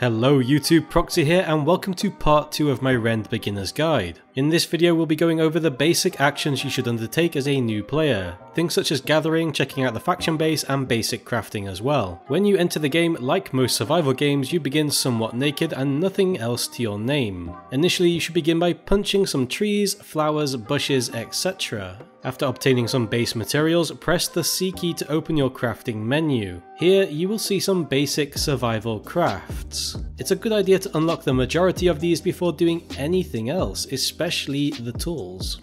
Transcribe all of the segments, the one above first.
Hello YouTube, Proxy here and welcome to part 2 of my Rend beginner's guide. In this video we'll be going over the basic actions you should undertake as a new player. Things such as gathering, checking out the faction base and basic crafting as well. When you enter the game, like most survival games, you begin somewhat naked and nothing else to your name. Initially you should begin by punching some trees, flowers, bushes, etc. After obtaining some base materials, press the C key to open your crafting menu. Here you will see some basic survival crafts. It's a good idea to unlock the majority of these before doing anything else, especially the tools.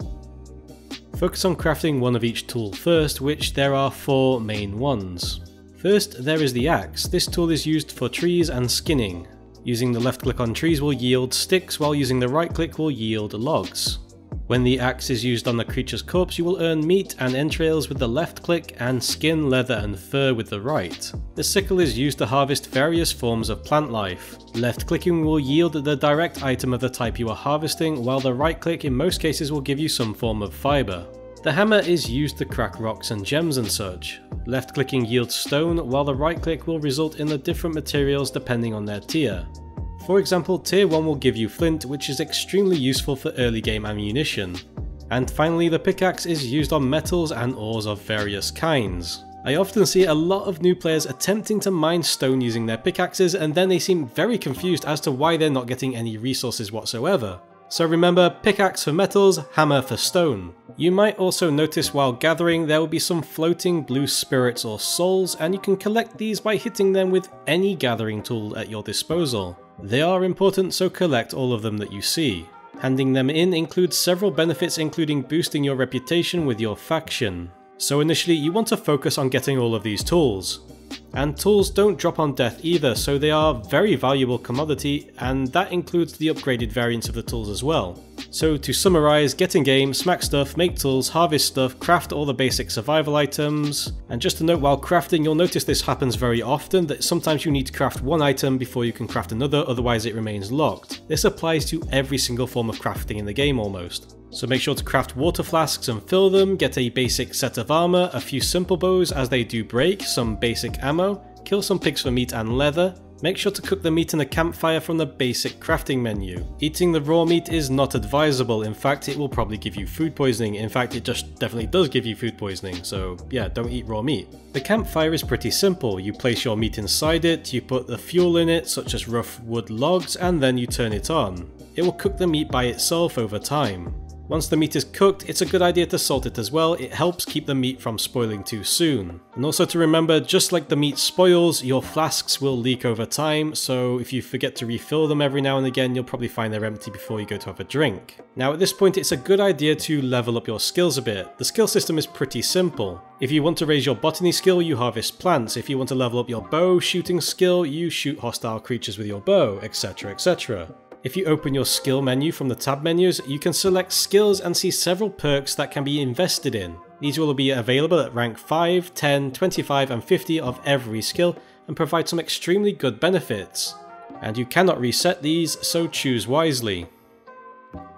Focus on crafting one of each tool first, which there are 4 main ones. First there is the axe. This tool is used for trees and skinning. Using the left click on trees will yield sticks, while using the right click will yield logs. When the axe is used on the creature's corpse, you will earn meat and entrails with the left click and skin, leather and fur with the right. The sickle is used to harvest various forms of plant life. Left clicking will yield the direct item of the type you are harvesting, while the right click in most cases will give you some form of fibre. The hammer is used to crack rocks and gems and such. Left clicking yields stone, while the right click will result in the different materials depending on their tier. For example, tier 1 will give you flint, which is extremely useful for early game ammunition. And finally, the pickaxe is used on metals and ores of various kinds. I often see a lot of new players attempting to mine stone using their pickaxes, and then they seem very confused as to why they're not getting any resources whatsoever. So remember, pickaxe for metals, hammer for stone. You might also notice while gathering there will be some floating blue spirits or souls, and you can collect these by hitting them with any gathering tool at your disposal. They are important, so collect all of them that you see. Handing them in includes several benefits, including boosting your reputation with your faction. So initially you want to focus on getting all of these tools. And tools don't drop on death either, so they are very valuable commodity, and that includes the upgraded variants of the tools as well. So to summarise, get in game, smack stuff, make tools, harvest stuff, craft all the basic survival items. And just to note, while crafting you'll notice this happens very often, that sometimes you need to craft one item before you can craft another, otherwise it remains locked. This applies to every single form of crafting in the game almost. So make sure to craft water flasks and fill them, get a basic set of armor, a few simple bows as they do break, some basic ammo, kill some pigs for meat and leather. Make sure to cook the meat in a campfire from the basic crafting menu. Eating the raw meat is not advisable, in fact it will probably give you food poisoning. In fact it just definitely does give you food poisoning, so yeah, don't eat raw meat. The campfire is pretty simple. You place your meat inside it, you put the fuel in it such as rough wood logs, and then you turn it on. It will cook the meat by itself over time. Once the meat is cooked, it's a good idea to salt it as well. It helps keep the meat from spoiling too soon. And also to remember, just like the meat spoils, your flasks will leak over time, so if you forget to refill them every now and again, you'll probably find they're empty before you go to have a drink. Now at this point, it's a good idea to level up your skills a bit. The skill system is pretty simple. If you want to raise your botany skill, you harvest plants. If you want to level up your bow shooting skill, you shoot hostile creatures with your bow, etc, etc. If you open your skill menu from the tab menus, you can select skills and see several perks that can be invested in. These will be available at rank 5, 10, 25 and 50 of every skill and provide some extremely good benefits. And you cannot reset these, so choose wisely.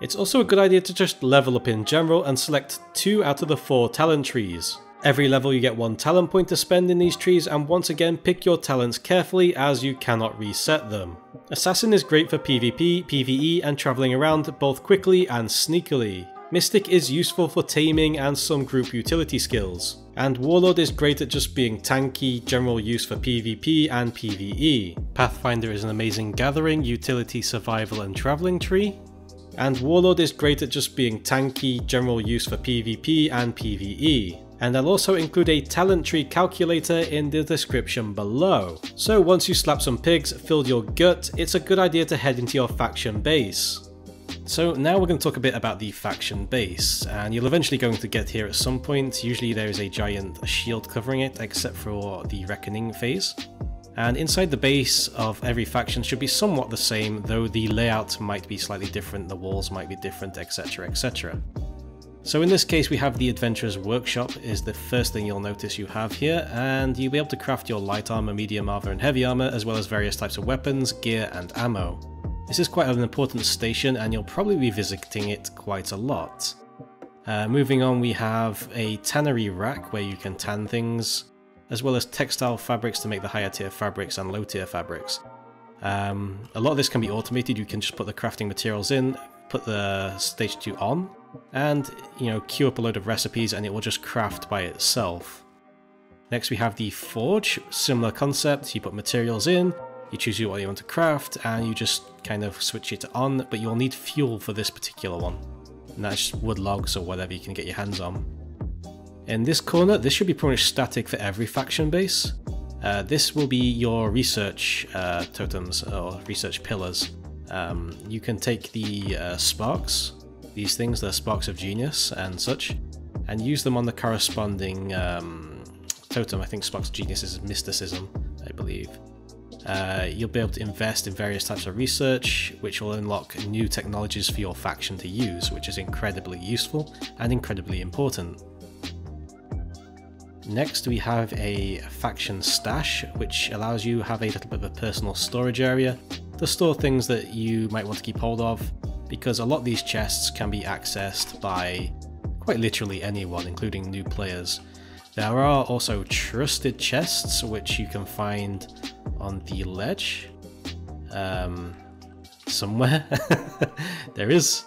It's also a good idea to just level up in general and select 2 out of the 4 talent trees. Every level you get 1 talent point to spend in these trees, and once again pick your talents carefully as you cannot reset them. Assassin is great for PvP, PvE and travelling around both quickly and sneakily. Mystic is useful for taming and some group utility skills. And Warlord is great at just being tanky, general use for PvP and PvE. Pathfinder is an amazing gathering, utility, survival and travelling tree. And Warlord is great at just being tanky, general use for PvP and PvE. And I'll also include a talent tree calculator in the description below. So once you slap some pigs, filled your gut, it's a good idea to head into your faction base. So now we're going to talk a bit about the faction base, and you're eventually going to get here at some point. Usually there is a giant shield covering it, except for the reckoning phase. And inside the base of every faction should be somewhat the same, though the layout might be slightly different, the walls might be different, etc, etc. So in this case we have the Adventurer's Workshop is the first thing you'll notice you have here, and you'll be able to craft your light armor, medium armor and heavy armor, as well as various types of weapons, gear and ammo. This is quite an important station and you'll probably be visiting it quite a lot. Moving on, we have a tannery rack where you can tan things, as well as textile fabrics to make the higher tier fabrics and low tier fabrics. A lot of this can be automated. You can just put the crafting materials in, put the stage 2 on, and queue up a load of recipes and it will just craft by itself. Next we have the forge, similar concept. You put materials in, you choose what you want to craft, and you just kind of switch it on, but you'll need fuel for this particular one. And that's just wood logs or whatever you can get your hands on. In this corner, this should be pretty much static for every faction base. This will be your research totems or research pillars. You can take the sparks, these things, the sparks of genius and such, and use them on the corresponding totem. I think sparks of genius is mysticism, I believe. You'll be able to invest in various types of research, which will unlock new technologies for your faction to use, which is incredibly useful and incredibly important. Next we have a faction stash, which allows you to have a little bit of a personal storage area to store things that you might want to keep hold of, because a lot of these chests can be accessed by quite literally anyone, including new players. There are also trusted chests, which you can find on the ledge somewhere. there is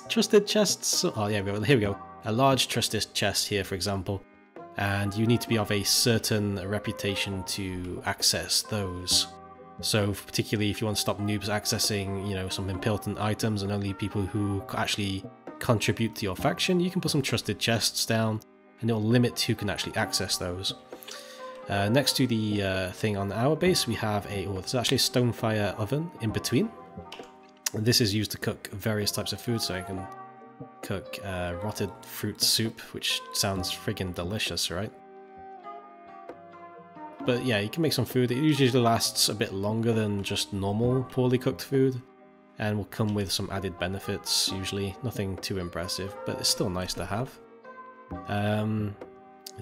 trusted chests. Oh yeah, here we go. A large trusted chest here, for example, and you need to be of a certain reputation to access those. So particularly if you want to stop noobs accessing, some important items and only people who actually contribute to your faction, you can put some trusted chests down, and it'll limit who can actually access those. Next to the thing on our base, we have there's actually a stonefire oven in between. And this is used to cook various types of food, so I can cook rotted fruit soup, which sounds friggin' delicious, right? But yeah, you can make some food. It usually lasts a bit longer than just normal poorly cooked food, and will come with some added benefits, usually. Nothing too impressive, but it's still nice to have.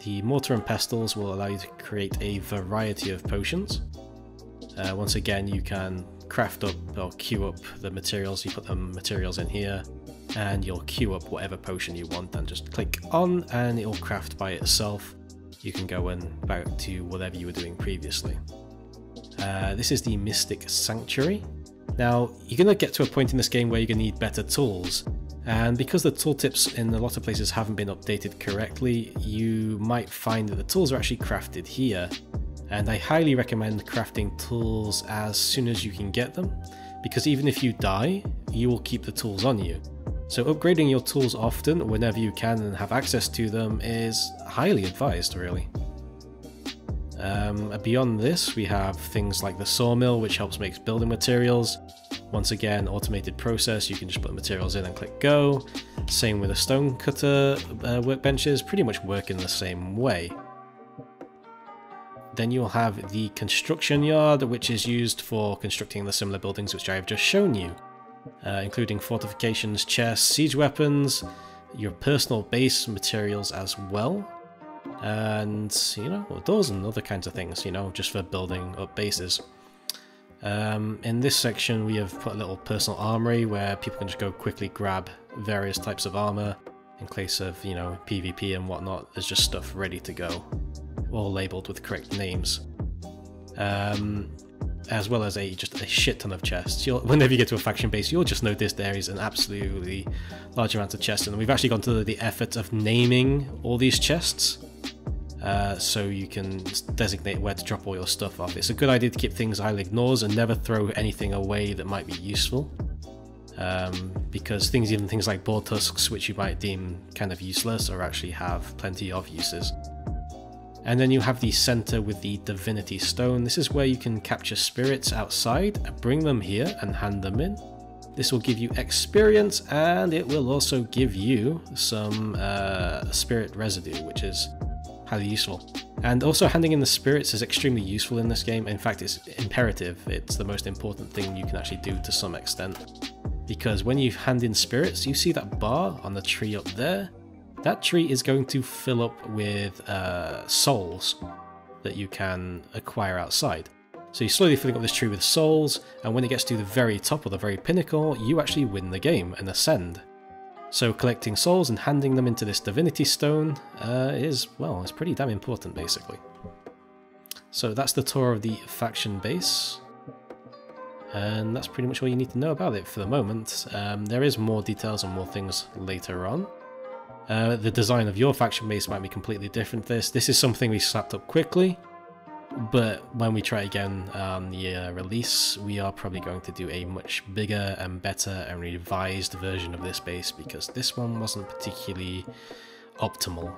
The mortar and pestles will allow you to create a variety of potions. Once again, you can craft up or queue up the materials. You put the materials in here, and you'll queue up whatever potion you want, and just click on and it will craft by itself. You can go and back to whatever you were doing previously. This is the Mystic Sanctuary. Now, you're going to get to a point in this game where you're going to need better tools, and because the tooltips in a lot of places haven't been updated correctly, you might find that the tools are actually crafted here. And I highly recommend crafting tools as soon as you can get them, because even if you die, you will keep the tools on you. So upgrading your tools often, whenever you can and have access to them, is highly advised, really. Beyond this, we have things like the sawmill, which helps make building materials. Once again, automated process, you can just put the materials in and click go. Same with the stone cutter workbenches, pretty much work in the same way. Then you'll have the construction yard, which is used for constructing the similar buildings which I have just shown you, including fortifications, chests, siege weapons, your personal base materials as well, and doors and other kinds of things, just for building up bases. In this section we have put a little personal armory where people can just go quickly grab various types of armor. In case of PvP and whatnot, there's just stuff ready to go, all labeled with correct names, as well as just a shit ton of chests. Whenever you get to a faction base, you'll just notice there is an absolutely large amount of chests, and we've actually gone to the effort of naming all these chests, so you can designate where to drop all your stuff off. It's a good idea to keep things I'll ignores and never throw anything away that might be useful, because even things like boar tusks, which you might deem kind of useless, or actually have plenty of uses. And then you have the center with the Divinity Stone. This is where you can capture spirits outside, bring them here and hand them in. This will give you experience, and it will also give you some spirit residue, which is highly useful. And also handing in the spirits is extremely useful in this game. In fact, it's imperative. It's the most important thing you can actually do to some extent. Because when you hand in spirits, you see that bar on the tree up there? That tree is going to fill up with souls that you can acquire outside. So you're slowly filling up this tree with souls, and when it gets to the very top or the very pinnacle, you actually win the game and ascend. So collecting souls and handing them into this Divinity Stone it's pretty damn important, basically. So that's the tour of the faction base. And that's pretty much all you need to know about it for the moment. There is more details and more things later on. The design of your faction base might be completely different. This is something we slapped up quickly, but when we try again on the release, we are probably going to do a much bigger and better and revised version of this base, because this one wasn't particularly optimal.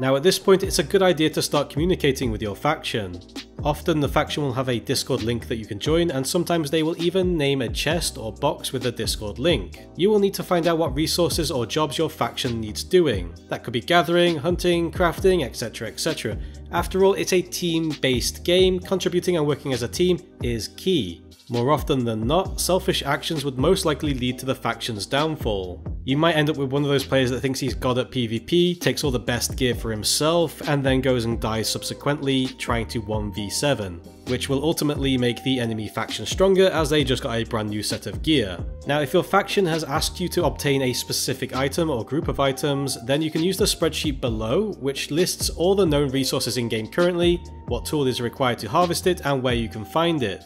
Now at this point, it's a good idea to start communicating with your faction. Often the faction will have a Discord link that you can join, and sometimes they will even name a chest or box with a Discord link. You will need to find out what resources or jobs your faction needs doing. That could be gathering, hunting, crafting, etc, etc. After all, it's a team-based game. Contributing and working as a team is key. More often than not, selfish actions would most likely lead to the faction's downfall. You might end up with one of those players that thinks he's god at PvP, takes all the best gear for himself, and then goes and dies subsequently trying to 1v7, which will ultimately make the enemy faction stronger as they just got a brand new set of gear. Now if your faction has asked you to obtain a specific item or group of items, then you can use the spreadsheet below, which lists all the known resources in game currently, what tool is required to harvest it, and where you can find it.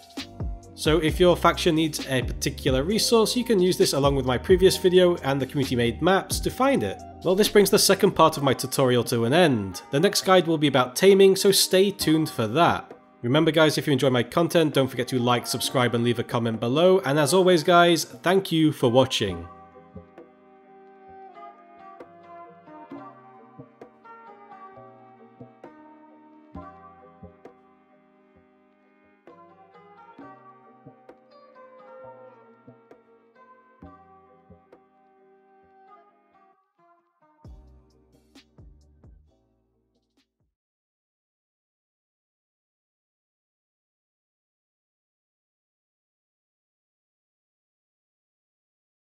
So if your faction needs a particular resource, you can use this along with my previous video and the community made maps to find it. Well, this brings the second part of my tutorial to an end. The next guide will be about taming, so stay tuned for that. Remember guys, if you enjoy my content, don't forget to like, subscribe and leave a comment below, and as always guys, thank you for watching.